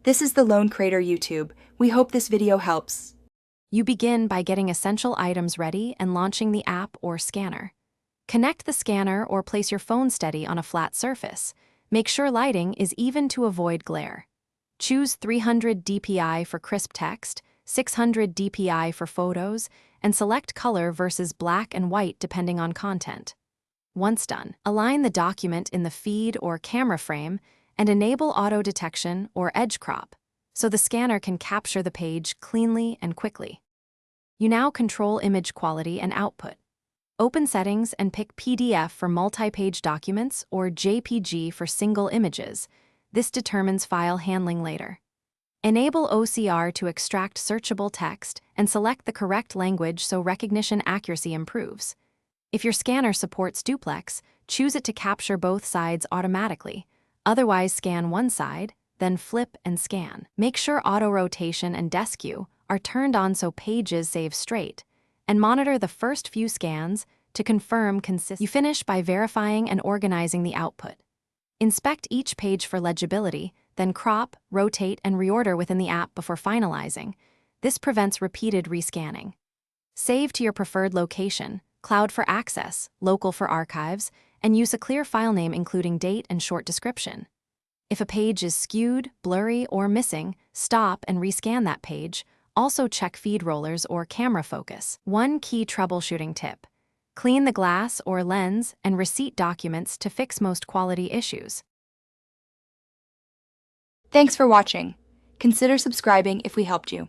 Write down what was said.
This is the Lone Crater YouTube. We hope this video helps. You begin by getting essential items ready and launching the app or scanner. Connect the scanner or place your phone steady on a flat surface. Make sure lighting is even to avoid glare. Choose 300 dpi for crisp text, 600 dpi for photos, and select color versus black and white depending on content. Once done, align the document in the feed or camera frame and enable auto detection or edge crop, so the scanner can capture the page cleanly and quickly. You now control image quality and output. Open Settings and pick PDF for multi-page documents or JPG for single images. This determines file handling later. Enable OCR to extract searchable text and select the correct language so recognition accuracy improves. If your scanner supports duplex, choose it to capture both sides automatically. Otherwise, scan one side, then flip and scan. Make sure auto rotation and desk view are turned on so pages save straight, and monitor the first few scans to confirm consistency. You finish by verifying and organizing the output. Inspect each page for legibility, then crop, rotate, and reorder within the app before finalizing. This prevents repeated rescanning. Save to your preferred location, cloud for access, local for archives, and use a clear file name including date and short description. If a page is skewed, blurry, or missing, stop and rescan that page. Also check feed rollers or camera focus. One key troubleshooting tip: clean the glass or lens and receipt documents to fix most quality issues. Thanks for watching. Consider subscribing if we helped you.